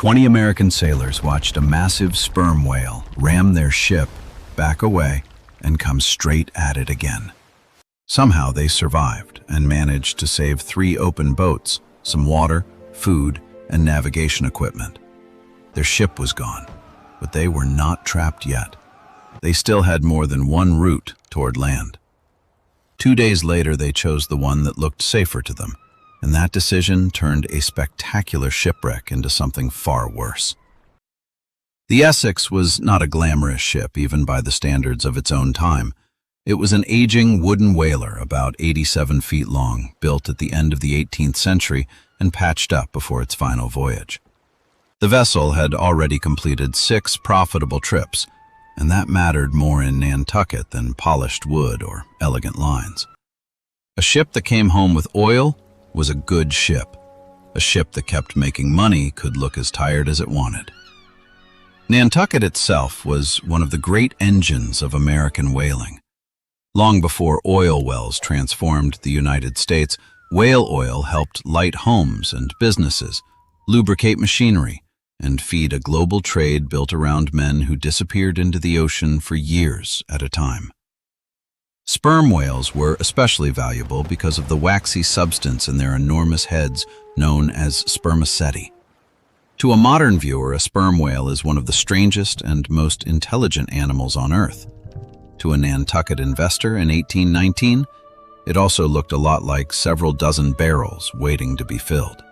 20 American sailors watched a massive sperm whale ram their ship, back away, and come straight at it again. Somehow they survived and managed to save 3 open boats, some water, food, and navigation equipment. Their ship was gone, but they were not trapped yet. They still had more than one route toward land. 2 days later, they chose the one that looked safer to them, and that decision turned a spectacular shipwreck into something far worse. The Essex was not a glamorous ship, even by the standards of its own time. It was an aging wooden whaler about 87 feet long, built at the end of the 18th century and patched up before its final voyage. The vessel had already completed 6 profitable trips, and that mattered more in Nantucket than polished wood or elegant lines. A ship that came home with oil was a good ship. A ship that kept making money could look as tired as it wanted. Nantucket itself was one of the great engines of American whaling. Long before oil wells transformed the United States, whale oil helped light homes and businesses, lubricate machinery, and feed a global trade built around men who disappeared into the ocean for years at a time. Sperm whales were especially valuable because of the waxy substance in their enormous heads known as spermaceti. To a modern viewer, a sperm whale is one of the strangest and most intelligent animals on Earth. To a Nantucket investor in 1819, it also looked a lot like several dozen barrels waiting to be filled.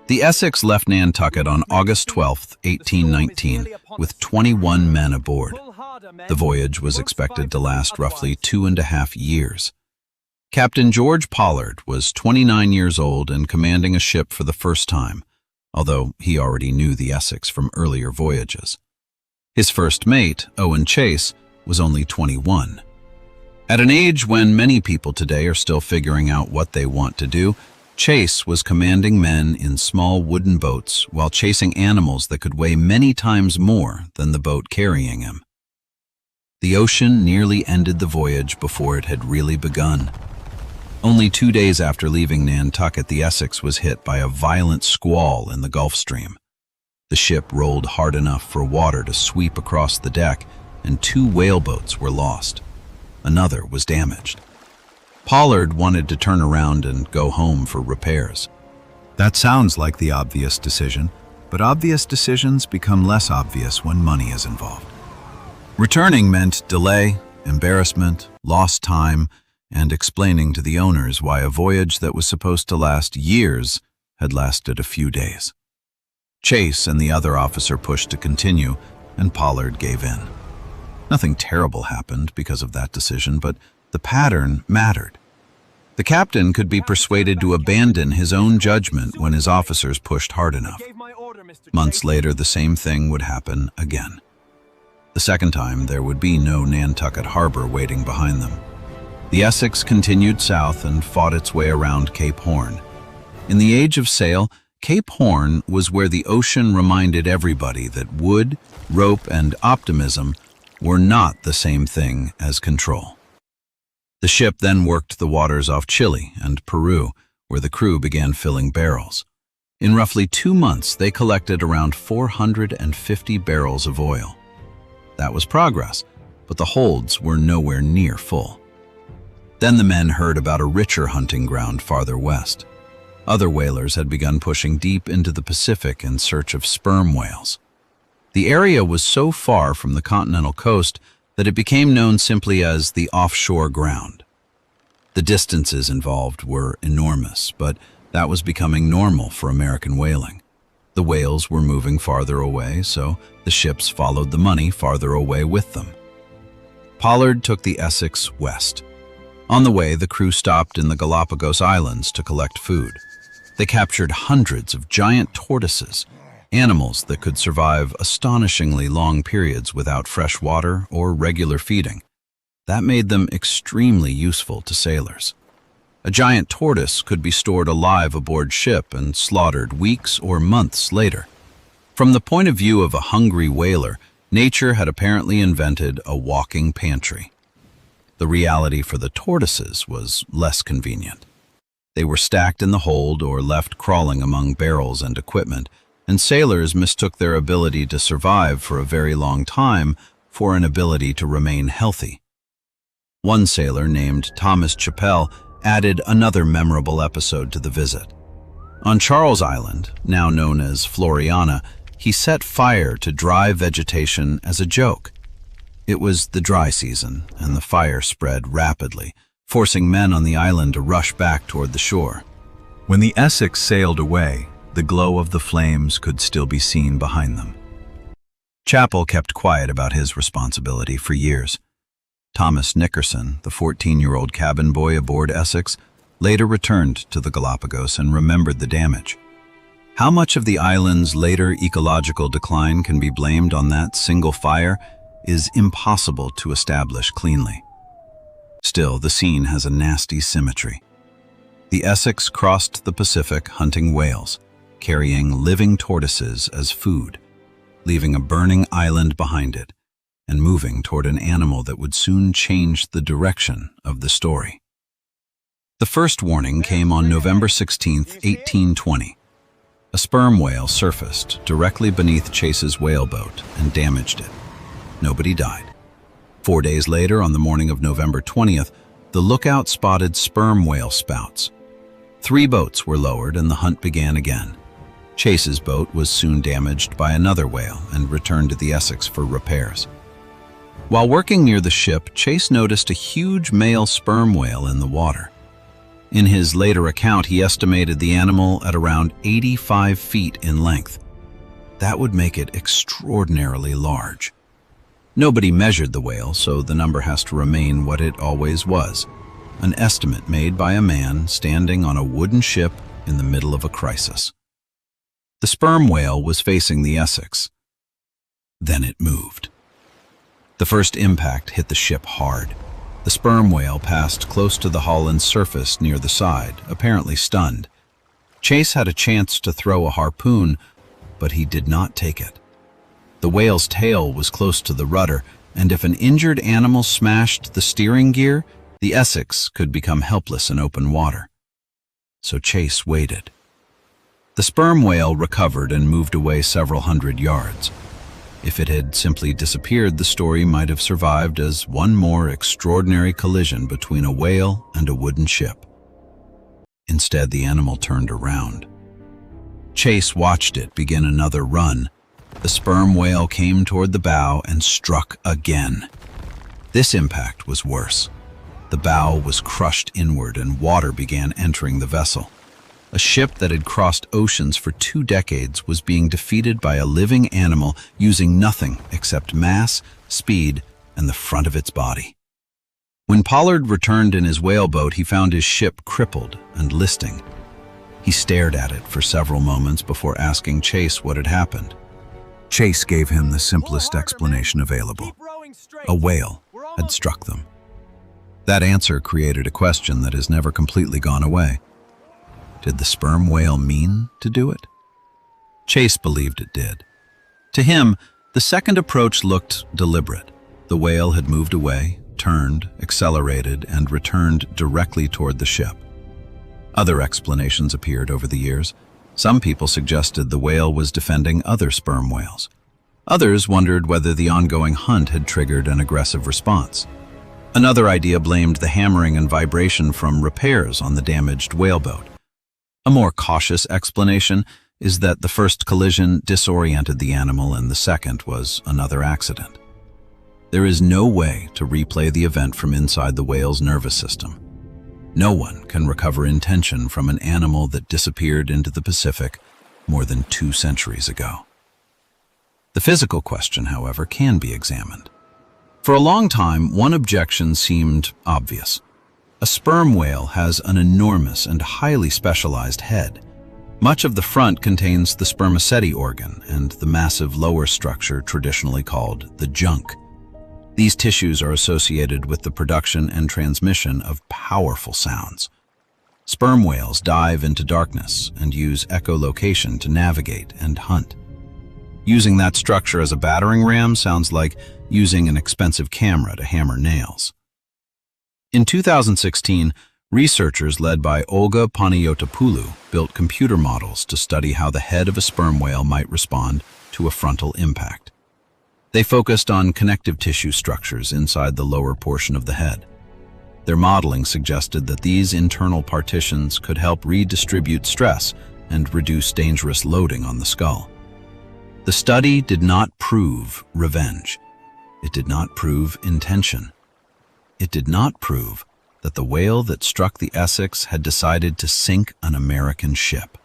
The Essex left Nantucket on August 12, 1819, with 21 men aboard. The voyage was expected to last roughly 2.5 years. Captain George Pollard was 29 years old and commanding a ship for the first time, although he already knew the Essex from earlier voyages. His first mate, Owen Chase, was only 21. At an age when many people today are still figuring out what they want to do, Chase was commanding men in small wooden boats while chasing animals that could weigh many times more than the boat carrying him. The ocean nearly ended the voyage before it had really begun. Only 2 days after leaving Nantucket, the Essex was hit by a violent squall in the Gulf Stream. The ship rolled hard enough for water to sweep across the deck, and 2 whaleboats were lost. Another was damaged. Pollard wanted to turn around and go home for repairs. That sounds like the obvious decision, but obvious decisions become less obvious when money is involved. Returning meant delay, embarrassment, lost time, and explaining to the owners why a voyage that was supposed to last years had lasted a few days. Chase and the other officer pushed to continue, and Pollard gave in. Nothing terrible happened because of that decision, but the pattern mattered. The captain could be persuaded to abandon his own judgment when his officers pushed hard enough. Months later, the same thing would happen again. The second time, there would be no Nantucket Harbor waiting behind them. The Essex continued south and fought its way around Cape Horn. In the age of sail, Cape Horn was where the ocean reminded everybody that wood, rope, and optimism were not the same thing as control. The ship then worked the waters off Chile and Peru, where the crew began filling barrels. In roughly 2 months, they collected around 450 barrels of oil. That was progress, but the holds were nowhere near full. Then the men heard about a richer hunting ground farther west. Other whalers had begun pushing deep into the Pacific in search of sperm whales. The area was so far from the continental coast that it became known simply as the offshore ground. The distances involved were enormous, but that was becoming normal for American whaling. The whales were moving farther away, so the ships followed the money farther away with them. Pollard took the Essex west. On the way, the crew stopped in the Galapagos Islands to collect food. They captured hundreds of giant tortoises, animals that could survive astonishingly long periods without fresh water or regular feeding. That made them extremely useful to sailors. A giant tortoise could be stored alive aboard ship and slaughtered weeks or months later. From the point of view of a hungry whaler, nature had apparently invented a walking pantry. The reality for the tortoises was less convenient. They were stacked in the hold or left crawling among barrels and equipment, and sailors mistook their ability to survive for a very long time for an ability to remain healthy. One sailor named Thomas Chappell added another memorable episode to the visit. On Charles Island, now known as Floriana, he set fire to dry vegetation as a joke. It was the dry season, and the fire spread rapidly, forcing men on the island to rush back toward the shore. When the Essex sailed away, the glow of the flames could still be seen behind them. Chappell kept quiet about his responsibility for years. Thomas Nickerson, the 14-year-old cabin boy aboard Essex, later returned to the Galapagos and remembered the damage. How much of the island's later ecological decline can be blamed on that single fire is impossible to establish cleanly. Still, the scene has a nasty symmetry. The Essex crossed the Pacific hunting whales, carrying living tortoises as food, leaving a burning island behind it, and moving toward an animal that would soon change the direction of the story. The first warning came on November 16, 1820. A sperm whale surfaced directly beneath Chase's whaleboat and damaged it. Nobody died. 4 days later, on the morning of November 20th, the lookout spotted sperm whale spouts. 3 boats were lowered and the hunt began again. Chase's boat was soon damaged by another whale and returned to the Essex for repairs. While working near the ship, Chase noticed a huge male sperm whale in the water. In his later account, he estimated the animal at around 85 feet in length. That would make it extraordinarily large. Nobody measured the whale, so the number has to remain what it always was, an estimate made by a man standing on a wooden ship in the middle of a crisis. The sperm whale was facing the Essex. Then it moved. The first impact hit the ship hard. The sperm whale passed close to the hull and surfaced near the side, apparently stunned. Chase had a chance to throw a harpoon, but he did not take it. The whale's tail was close to the rudder, and if an injured animal smashed the steering gear, the Essex could become helpless in open water. So Chase waited. The sperm whale recovered and moved away several hundred yards. If it had simply disappeared, the story might have survived as one more extraordinary collision between a whale and a wooden ship. Instead, the animal turned around. Chase watched it begin another run. The sperm whale came toward the bow and struck again. This impact was worse. The bow was crushed inward and water began entering the vessel. A ship that had crossed oceans for 2 decades was being defeated by a living animal using nothing except mass, speed, and the front of its body. When Pollard returned in his whaleboat, he found his ship crippled and listing. He stared at it for several moments before asking Chase what had happened. Chase gave him the simplest explanation available. A whale had struck them. That answer created a question that has never completely gone away. Did the sperm whale mean to do it? Chase believed it did. To him, the second approach looked deliberate. The whale had moved away, turned, accelerated, and returned directly toward the ship. Other explanations appeared over the years. Some people suggested the whale was defending other sperm whales. Others wondered whether the ongoing hunt had triggered an aggressive response. Another idea blamed the hammering and vibration from repairs on the damaged whaleboat. A more cautious explanation is that the first collision disoriented the animal and the second was another accident. There is no way to replay the event from inside the whale's nervous system. No one can recover intention from an animal that disappeared into the Pacific more than 2 centuries ago. The physical question, however, can be examined. For a long time, one objection seemed obvious. A sperm whale has an enormous and highly specialized head. Much of the front contains the spermaceti organ and the massive lower structure traditionally called the junk. These tissues are associated with the production and transmission of powerful sounds. Sperm whales dive into darkness and use echolocation to navigate and hunt. Using that structure as a battering ram sounds like using an expensive camera to hammer nails. In 2016, Researchers led by Olga Panayotopoulou built computer models to study how the head of a sperm whale might respond to a frontal impact. They focused on connective tissue structures inside the lower portion of the head. Their modeling suggested that these internal partitions could help redistribute stress and reduce dangerous loading on the skull. The study did not prove revenge. It did not prove intention. It did not prove that the whale that struck the Essex had decided to sink an American ship.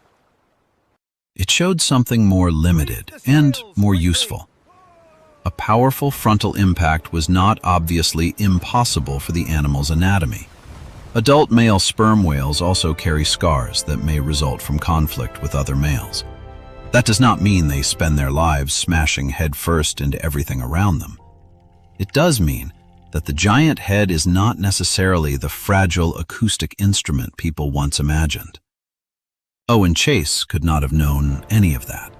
It showed something more limited and more useful. A powerful frontal impact was not obviously impossible for the animal's anatomy. Adult male sperm whales also carry scars that may result from conflict with other males. That does not mean they spend their lives smashing headfirst into everything around them. It does mean that the giant head is not necessarily the fragile acoustic instrument people once imagined. Owen Chase could not have known any of that.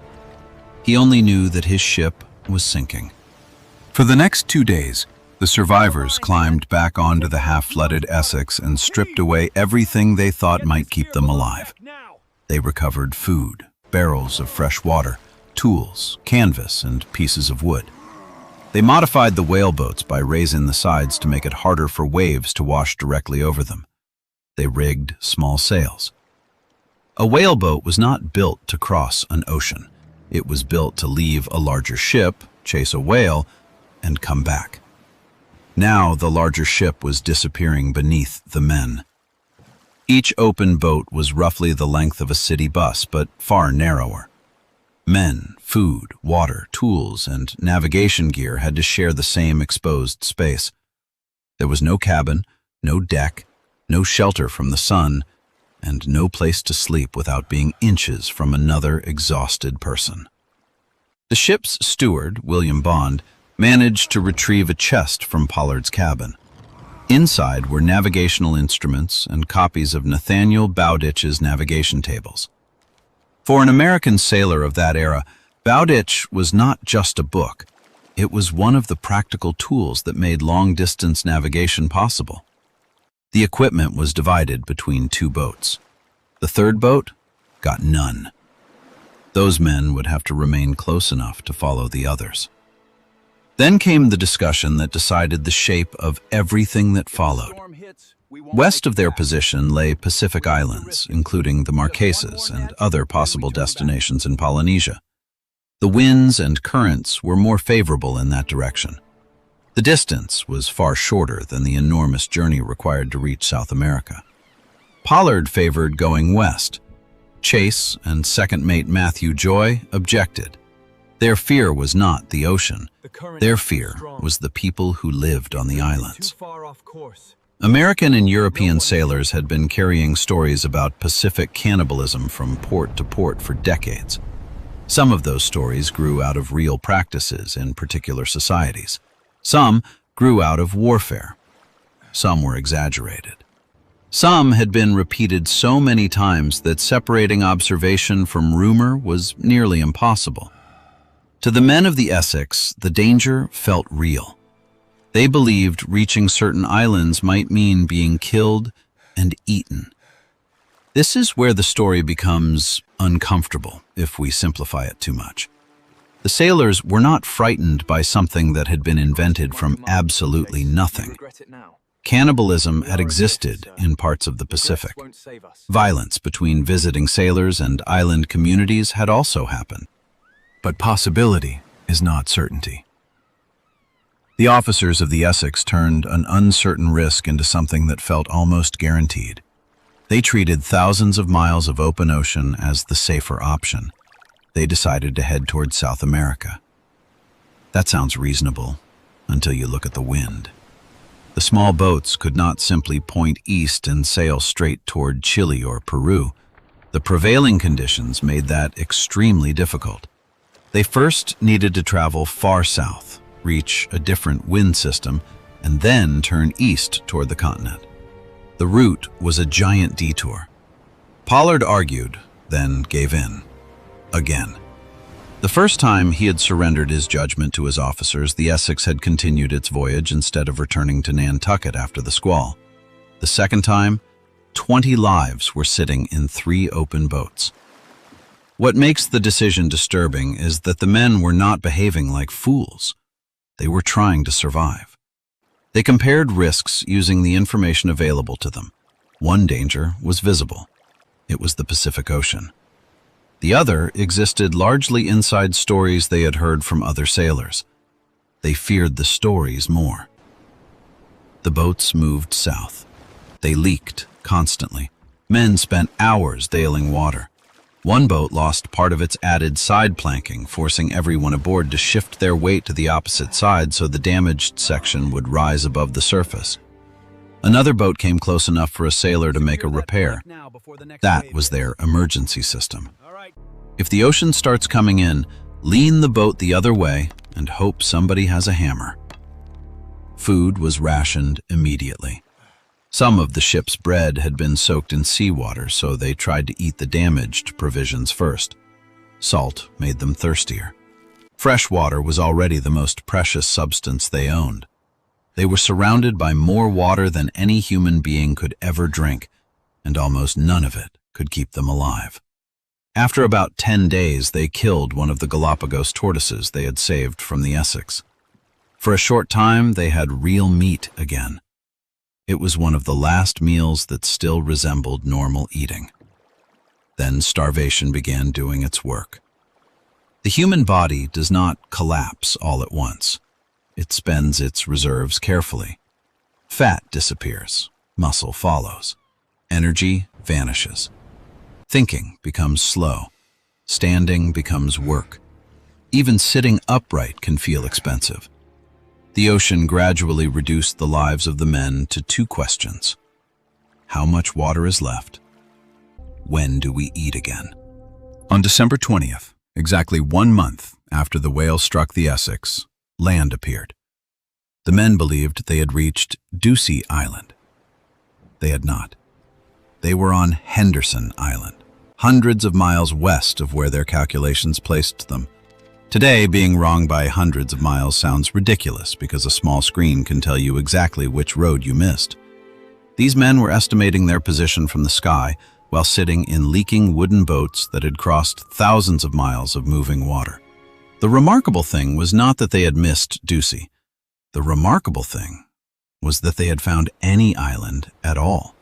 He only knew that his ship was sinking. For the next 2 days, the survivors climbed back onto the half-flooded Essex and stripped away everything they thought might keep them alive. They recovered food, barrels of fresh water, tools, canvas, and pieces of wood. They modified the whaleboats by raising the sides to make it harder for waves to wash directly over them. They rigged small sails. A whaleboat was not built to cross an ocean. It was built to leave a larger ship, chase a whale, and come back. Now the larger ship was disappearing beneath the men. Each open boat was roughly the length of a city bus, but far narrower. Men, food, water, tools, and navigation gear had to share the same exposed space. There was no cabin, no deck, no shelter from the sun, and no place to sleep without being inches from another exhausted person. The ship's steward, William Bond, managed to retrieve a chest from Pollard's cabin. Inside were navigational instruments and copies of Nathaniel Bowditch's navigation tables. For an American sailor of that era, Bowditch was not just a book. It was one of the practical tools that made long-distance navigation possible. The equipment was divided between 2 boats. The third boat got none. Those men would have to remain close enough to follow the others. Then came the discussion that decided the shape of everything that followed. West of their position lay Pacific Islands, including the Marquesas and other possible destinations in Polynesia. The winds and currents were more favorable in that direction. The distance was far shorter than the enormous journey required to reach South America. Pollard favored going west. Chase and second mate Matthew Joy objected. Their fear was not the ocean. Their fear was the people who lived on the islands. American and European sailors had been carrying stories about Pacific cannibalism from port to port for decades. Some of those stories grew out of real practices in particular societies. Some grew out of warfare. Some were exaggerated. Some had been repeated so many times that separating observation from rumor was nearly impossible. To the men of the Essex, the danger felt real. They believed reaching certain islands might mean being killed and eaten. This is where the story becomes uncomfortable, if we simplify it too much. The sailors were not frightened by something that had been invented from absolutely nothing. Cannibalism had existed in parts of the Pacific. Violence between visiting sailors and island communities had also happened. But possibility is not certainty. The officers of the Essex turned an uncertain risk into something that felt almost guaranteed. They treated thousands of miles of open ocean as the safer option. They decided to head toward South America. That sounds reasonable until you look at the wind. The small boats could not simply point east and sail straight toward Chile or Peru. The prevailing conditions made that extremely difficult. They first needed to travel far south, reach a different wind system, and then turn east toward the continent. The route was a giant detour. Pollard argued, then gave in. Again. The first time he had surrendered his judgment to his officers, the Essex had continued its voyage instead of returning to Nantucket after the squall. The second time, 20 lives were sitting in 3 open boats. What makes the decision disturbing is that the men were not behaving like fools. They were trying to survive. They compared risks using the information available to them. One danger was visible. It was the Pacific Ocean. The other existed largely inside stories they had heard from other sailors. They feared the stories more. The boats moved south. They leaked constantly. Men spent hours dailing water. One boat lost part of its added side planking, forcing everyone aboard to shift their weight to the opposite side so the damaged section would rise above the surface. Another boat came close enough for a sailor to make a repair. That was their emergency system. If the ocean starts coming in, lean the boat the other way and hope somebody has a hammer. Food was rationed immediately. Some of the ship's bread had been soaked in seawater, so they tried to eat the damaged provisions first. Salt made them thirstier. Fresh water was already the most precious substance they owned. They were surrounded by more water than any human being could ever drink, and almost none of it could keep them alive. After about 10 days, they killed one of the Galapagos tortoises they had saved from the Essex. For a short time, they had real meat again. It was one of the last meals that still resembled normal eating. Then starvation began doing its work. The human body does not collapse all at once. It spends its reserves carefully. Fat disappears, muscle follows. Energy vanishes. Thinking becomes slow. Standing becomes work. Even sitting upright can feel expensive. The ocean gradually reduced the lives of the men to 2 questions. How much water is left? When do we eat again? On December 20th, exactly 1 month after the whale struck the Essex, land appeared. The men believed they had reached Ducie Island. They had not. They were on Henderson Island, hundreds of miles west of where their calculations placed them. Today, being wrong by hundreds of miles sounds ridiculous because a small screen can tell you exactly which road you missed. These men were estimating their position from the sky while sitting in leaking wooden boats that had crossed thousands of miles of moving water. The remarkable thing was not that they had missed Ducie. The remarkable thing was that they had found any island at all.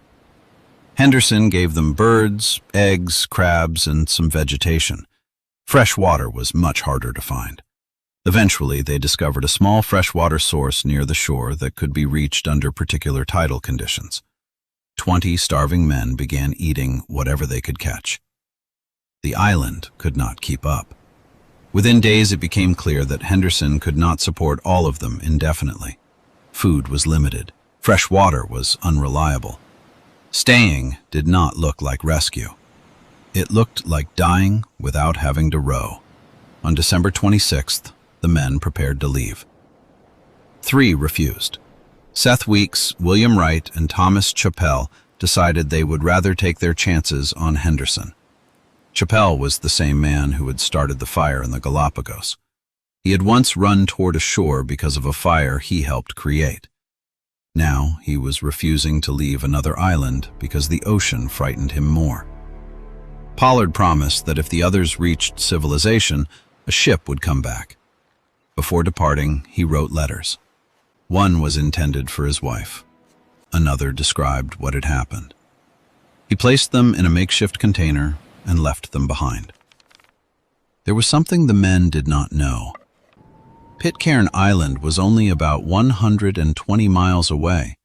Henderson gave them birds, eggs, crabs, and some vegetation. Fresh water was much harder to find. Eventually, they discovered a small freshwater source near the shore that could be reached under particular tidal conditions. 20 starving men began eating whatever they could catch. The island could not keep up. Within days, it became clear that Henderson could not support all of them indefinitely. Food was limited. Fresh water was unreliable. Staying did not look like rescue. It looked like dying without having to row. On December 26th, the men prepared to leave. 3 refused. Seth Weeks, William Wright, and Thomas Chappell decided they would rather take their chances on Henderson. Chappell was the same man who had started the fire in the Galapagos. He had once run toward a shore because of a fire he helped create. Now he was refusing to leave another island because the ocean frightened him more. Pollard promised that if the others reached civilization, a ship would come back. Before departing, he wrote letters. One was intended for his wife. Another described what had happened. He placed them in a makeshift container and left them behind. There was something the men did not know. Pitcairn Island was only about 120 miles away.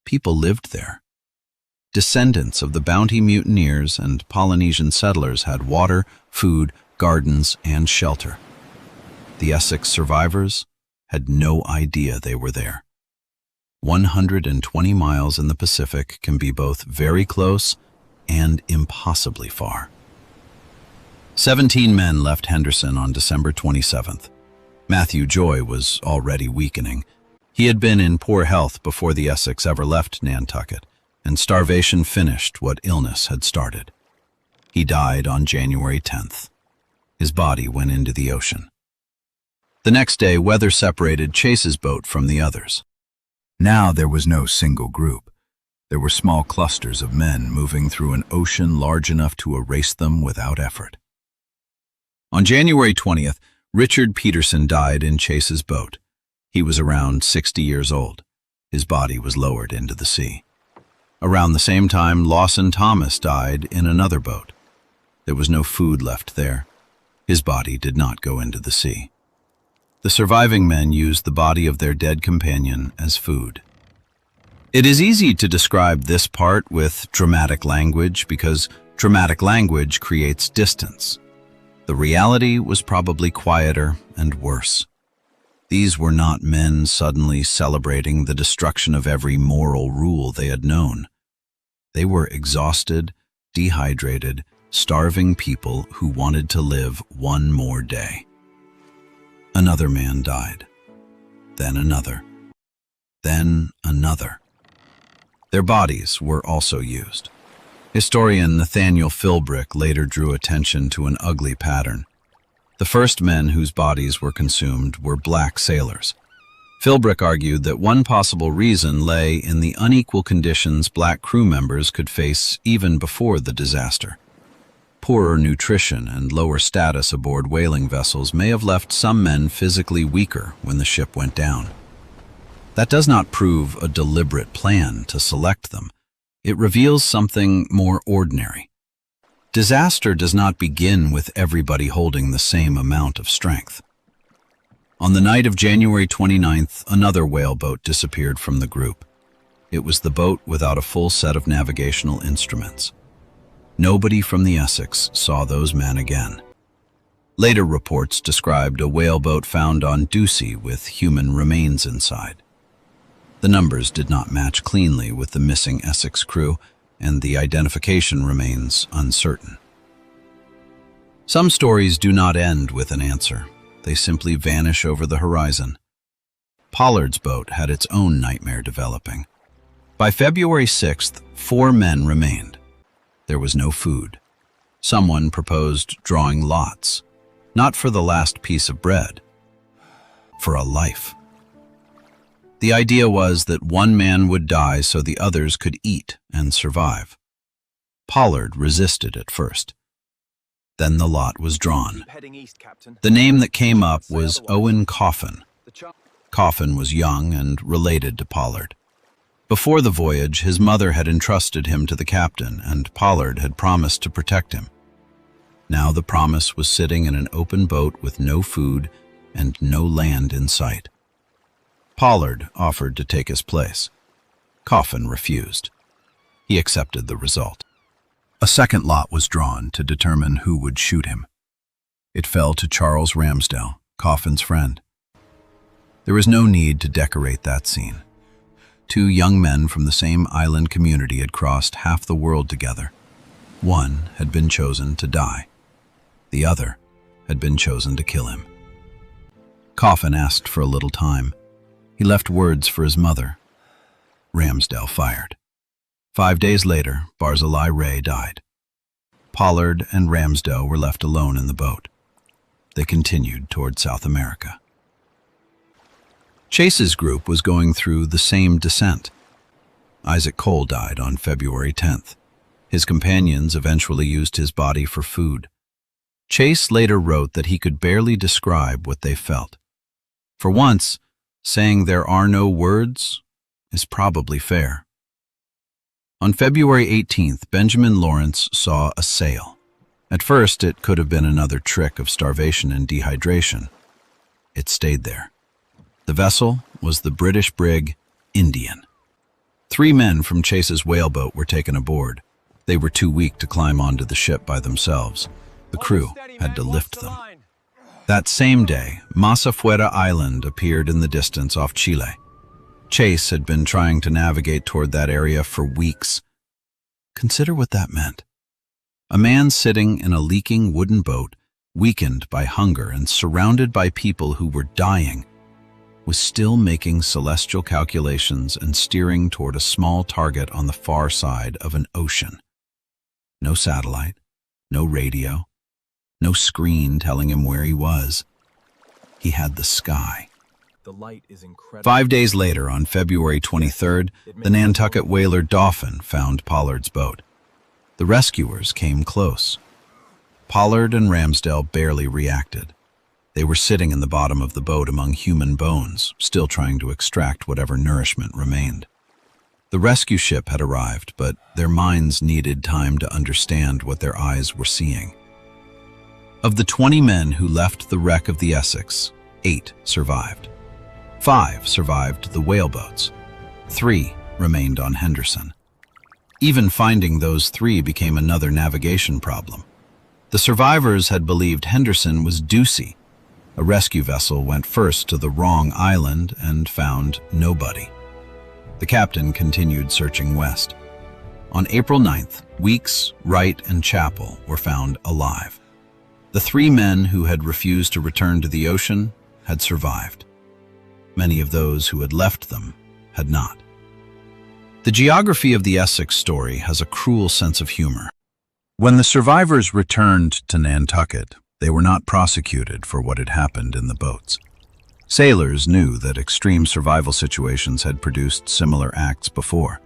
People lived there. Descendants of the Bounty mutineers and Polynesian settlers had water, food, gardens, and shelter. The Essex survivors had no idea they were there. 120 miles in the Pacific can be both very close and impossibly far. 17 men left Henderson on December 27th. Matthew Joy was already weakening. He had been in poor health before the Essex ever left Nantucket, and starvation finished what illness had started. He died on January 10th. His body went into the ocean. The next day, weather separated Chase's boat from the others. Now there was no single group. There were small clusters of men moving through an ocean large enough to erase them without effort. On January 20th, Richard Peterson died in Chase's boat. He was around 60 years old. His body was lowered into the sea. Around the same time, Lawson Thomas died in another boat. There was no food left there. His body did not go into the sea. The surviving men used the body of their dead companion as food. It is easy to describe this part with dramatic language because dramatic language creates distance. The reality was probably quieter and worse. These were not men suddenly celebrating the destruction of every moral rule they had known. They were exhausted, dehydrated, starving people who wanted to live one more day. Another man died. Then another. Then another. Their bodies were also used. Historian Nathaniel Philbrick later drew attention to an ugly pattern. The first men whose bodies were consumed were black sailors. Philbrick argued that one possible reason lay in the unequal conditions black crew members could face even before the disaster. Poorer nutrition and lower status aboard whaling vessels may have left some men physically weaker when the ship went down. That does not prove a deliberate plan to select them. It reveals something more ordinary. Disaster does not begin with everybody holding the same amount of strength. On the night of January 29th, another whaleboat disappeared from the group. It was the boat without a full set of navigational instruments. Nobody from the Essex saw those men again. Later reports described a whaleboat found on Ducie with human remains inside. The numbers did not match cleanly with the missing Essex crew, and the identification remains uncertain. Some stories do not end with an answer. They simply vanish over the horizon. Pollard's boat had its own nightmare developing. By February 6th, 4 men remained. There was no food. Someone proposed drawing lots, not for the last piece of bread, for a life. The idea was that one man would die so the others could eat and survive. Pollard resisted at first. Then the lot was drawn. The name that came up was Owen Coffin. Coffin was young and related to Pollard. Before the voyage, his mother had entrusted him to the captain, and Pollard had promised to protect him. Now the promise was sitting in an open boat with no food and no land in sight. Pollard offered to take his place. Coffin refused. He accepted the result. A second lot was drawn to determine who would shoot him. It fell to Charles Ramsdell, Coffin's friend. There was no need to decorate that scene. 2 young men from the same island community had crossed half the world together. One had been chosen to die. The other had been chosen to kill him. Coffin asked for a little time. He left words for his mother. Ramsdell fired. 5 days later, Barzillai Ray died. Pollard and Ramsdell were left alone in the boat. They continued toward South America. Chase's group was going through the same descent. Isaac Cole died on February 10th. His companions eventually used his body for food. Chase later wrote that he could barely describe what they felt. For once, saying there are no words is probably fair. On February 18th, Benjamin Lawrence saw a sail. At first, it could have been another trick of starvation and dehydration. It stayed there. The vessel was the British brig Indian. 3 men from Chase's whaleboat were taken aboard. They were too weak to climb onto the ship by themselves. The crew had to lift them. That same day, Masafuera Island appeared in the distance off Chile. Chase had been trying to navigate toward that area for weeks. Consider what that meant. A man sitting in a leaking wooden boat, weakened by hunger and surrounded by people who were dying, was still making celestial calculations and steering toward a small target on the far side of an ocean. No satellite, no radio, no screen telling him where he was. He had the sky, 5 days later, on February 23rd, the Nantucket whaler Dolphin found Pollard's boat. The rescuers came close. Pollard and Ramsdell barely reacted. They were sitting in the bottom of the boat among human bones, still trying to extract whatever nourishment remained. The rescue ship had arrived, but their minds needed time to understand what their eyes were seeing. Of the 20 men who left the wreck of the Essex, 8 survived. 5 survived the whaleboats. 3 remained on Henderson. Even finding those 3 became another navigation problem. The survivors had believed Henderson was Ducie. A rescue vessel went first to the wrong island and found nobody. The captain continued searching west. On April 9th, Weeks, Wright, and Chappell were found alive. The 3 men who had refused to return to the ocean had survived. Many of those who had left them had not. The geography of the Essex story has a cruel sense of humor. When the survivors returned to Nantucket, they were not prosecuted for what had happened in the boats. Sailors knew that extreme survival situations had produced similar acts before.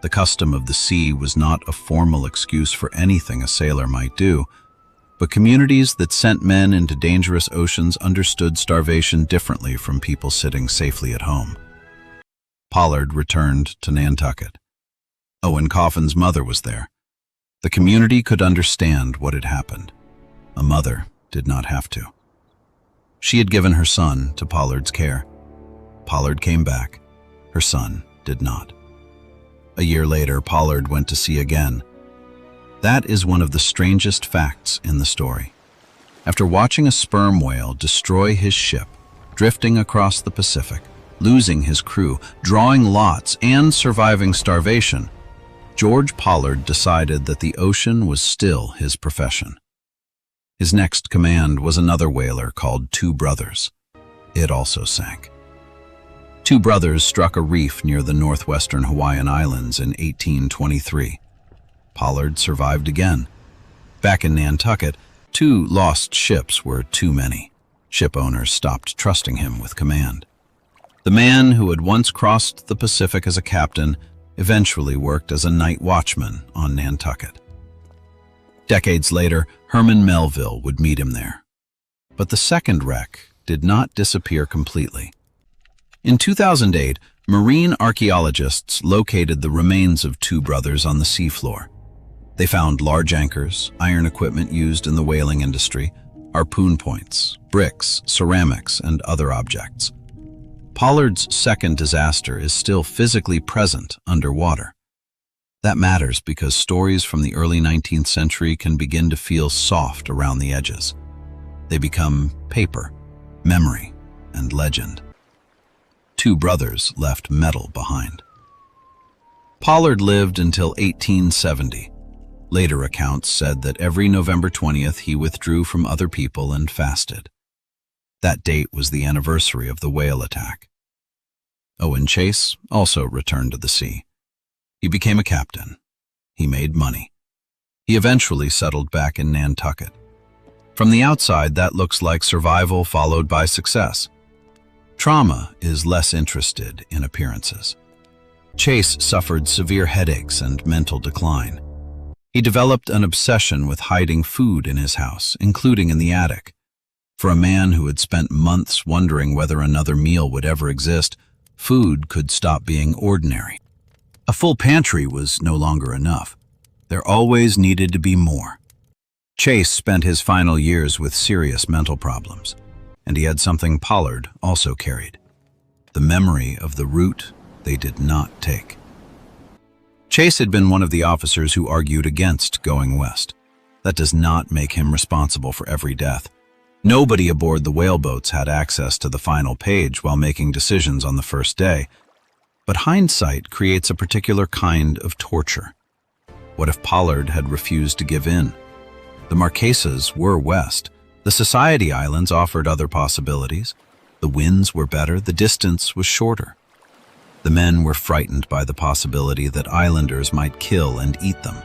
The custom of the sea was not a formal excuse for anything a sailor might do, but communities that sent men into dangerous oceans understood starvation differently from people sitting safely at home. Pollard returned to Nantucket. Owen Coffin's mother was there. The community could understand what had happened. A mother did not have to. She had given her son to Pollard's care. Pollard came back. Her son did not. A year later, Pollard went to sea again. That is one of the strangest facts in the story. After watching a sperm whale destroy his ship, drifting across the Pacific, losing his crew, drawing lots, and surviving starvation, George Pollard decided that the ocean was still his profession. His next command was another whaler called Two Brothers. It also sank. Two Brothers struck a reef near the northwestern Hawaiian Islands in 1823. Pollard survived again. Back in Nantucket, 2 lost ships were too many. Ship owners stopped trusting him with command. The man who had once crossed the Pacific as a captain eventually worked as a night watchman on Nantucket. Decades later, Herman Melville would meet him there. But the second wreck did not disappear completely. In 2008, marine archaeologists located the remains of Two Brothers on the seafloor. They found large anchors, iron equipment used in the whaling industry, harpoon points, bricks, ceramics, and other objects. Pollard's second disaster is still physically present underwater. That matters because stories from the early 19th century can begin to feel soft around the edges. They become paper, memory, and legend. Two Brothers left metal behind. Pollard lived until 1870. Later accounts said that every November 20th he withdrew from other people and fasted. That date was the anniversary of the whale attack. Owen Chase also returned to the sea. He became a captain. He made money. He eventually settled back in Nantucket. From the outside, that looks like survival followed by success. Trauma is less interested in appearances. Chase suffered severe headaches and mental decline. He developed an obsession with hiding food in his house, including in the attic. For a man who had spent months wondering whether another meal would ever exist, food could stop being ordinary. A full pantry was no longer enough. There always needed to be more. Chase spent his final years with serious mental problems, and he had something Pollard also carried: the memory of the route they did not take. Chase had been one of the officers who argued against going west. That does not make him responsible for every death. Nobody aboard the whaleboats had access to the final page while making decisions on the first day. But hindsight creates a particular kind of torture. What if Pollard had refused to give in? The Marquesas were west. The Society Islands offered other possibilities. The winds were better, the distance was shorter. The men were frightened by the possibility that islanders might kill and eat them.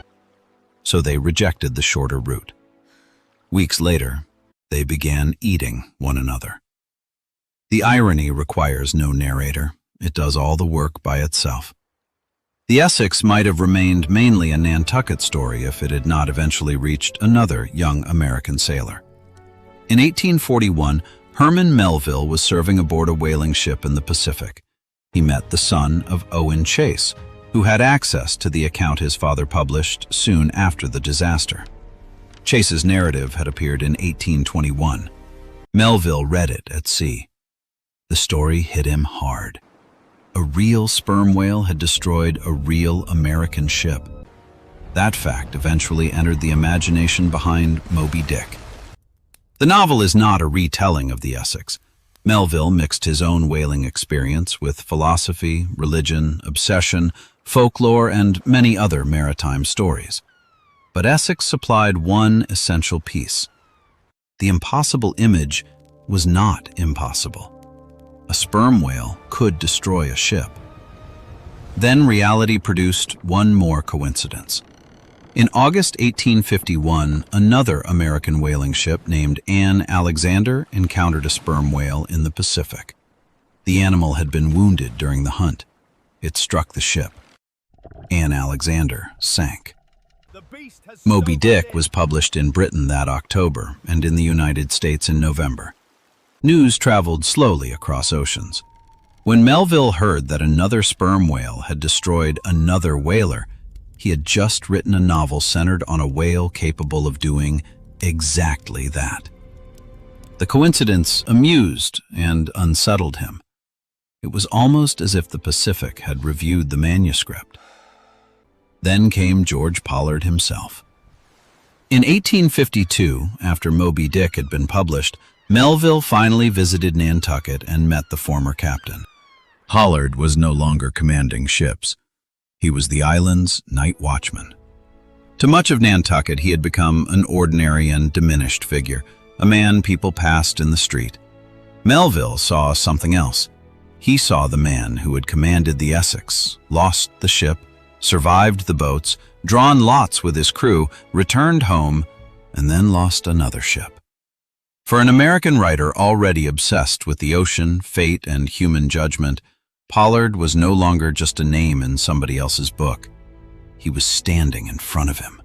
So they rejected the shorter route. Weeks later, they began eating one another. The irony requires no narrator. It does all the work by itself. The Essex might have remained mainly a Nantucket story if it had not eventually reached another young American sailor. In 1841, Herman Melville was serving aboard a whaling ship in the Pacific. He met the son of Owen Chase, who had access to the account his father published soon after the disaster. Chase's narrative had appeared in 1821. Melville read it at sea. The story hit him hard. A real sperm whale had destroyed a real American ship. That fact eventually entered the imagination behind Moby-Dick. The novel is not a retelling of the Essex. Melville mixed his own whaling experience with philosophy, religion, obsession, folklore, and many other maritime stories. But Essex supplied one essential piece. The impossible image was not impossible. A sperm whale could destroy a ship. Then reality produced one more coincidence. In August 1851, another American whaling ship named Anne Alexander encountered a sperm whale in the Pacific. The animal had been wounded during the hunt. It struck the ship. Anne Alexander sank. Moby-Dick was published in Britain that October and in the United States in November. News traveled slowly across oceans. When Melville heard that another sperm whale had destroyed another whaler, he had just written a novel centered on a whale capable of doing exactly that. The coincidence amused and unsettled him. It was almost as if the Pacific had reviewed the manuscript. Then came George Pollard himself. In 1852, after Moby-Dick had been published, Melville finally visited Nantucket and met the former captain. Pollard was no longer commanding ships. He was the island's night watchman. To much of Nantucket, he had become an ordinary and diminished figure, a man people passed in the street. Melville saw something else. He saw the man who had commanded the Essex, lost the ship, survived the boats, drawn lots with his crew, returned home, and then lost another ship. For an American writer already obsessed with the ocean, fate, and human judgment, Pollard was no longer just a name in somebody else's book. He was standing in front of him.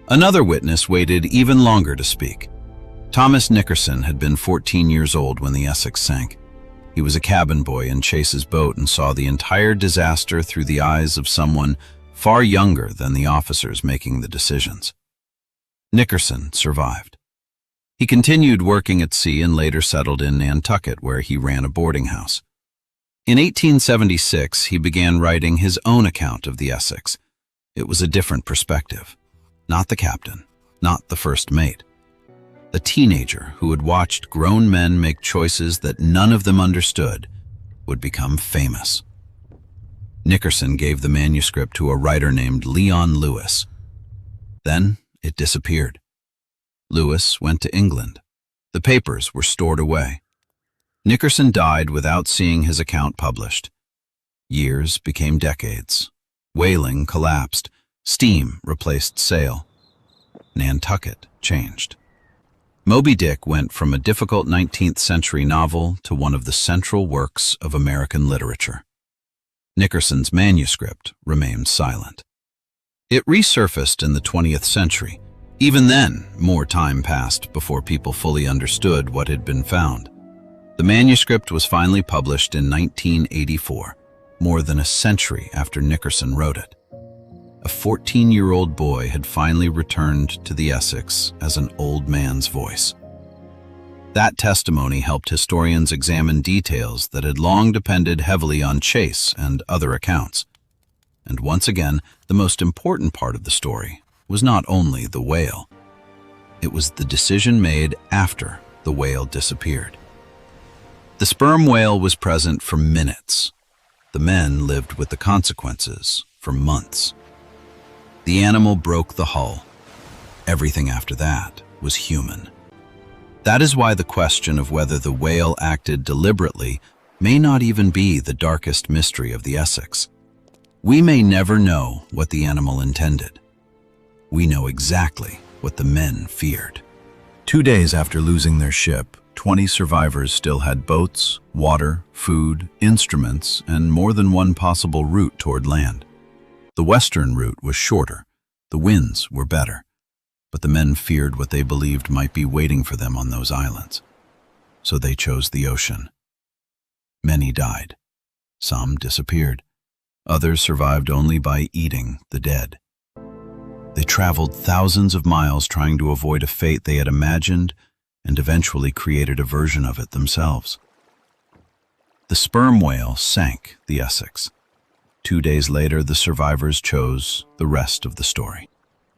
Another witness waited even longer to speak. Thomas Nickerson had been 14 years old when the Essex sank. He was a cabin boy in Chase's boat and saw the entire disaster through the eyes of someone far younger than the officers making the decisions. Nickerson survived. He continued working at sea and later settled in Nantucket, where he ran a boarding house. In 1876, he began writing his own account of the Essex. It was a different perspective. Not the captain, not the first mate. A teenager who had watched grown men make choices that none of them understood would become famous. Nickerson gave the manuscript to a writer named Leon Lewis. Then it disappeared. Lewis went to England. The papers were stored away. Nickerson died without seeing his account published. Years became decades. Whaling collapsed. Steam replaced sail. Nantucket changed. Moby-Dick went from a difficult 19th century novel to one of the central works of American literature. Nickerson's manuscript remained silent. It resurfaced in the 20th century. Even then, more time passed before people fully understood what had been found. The manuscript was finally published in 1984, more than a century after Nickerson wrote it. A 14-year-old boy had finally returned to the Essex as an old man's voice. That testimony helped historians examine details that had long depended heavily on Chase and other accounts. And once again, the most important part of the story was not only the whale. It was the decision made after the whale disappeared. The sperm whale was present for minutes. The men lived with the consequences for months. The animal broke the hull. Everything after that was human. That is why the question of whether the whale acted deliberately may not even be the darkest mystery of the Essex. We may never know what the animal intended. We know exactly what the men feared. 2 days after losing their ship, 20 survivors still had boats, water, food, instruments, and more than one possible route toward land. The western route was shorter, the winds were better, but the men feared what they believed might be waiting for them on those islands. So they chose the ocean. Many died. Some disappeared. Others survived only by eating the dead. They traveled thousands of miles trying to avoid a fate they had imagined and eventually created a version of it themselves. The sperm whale sank the Essex. 2 days later, the survivors chose the rest of the story.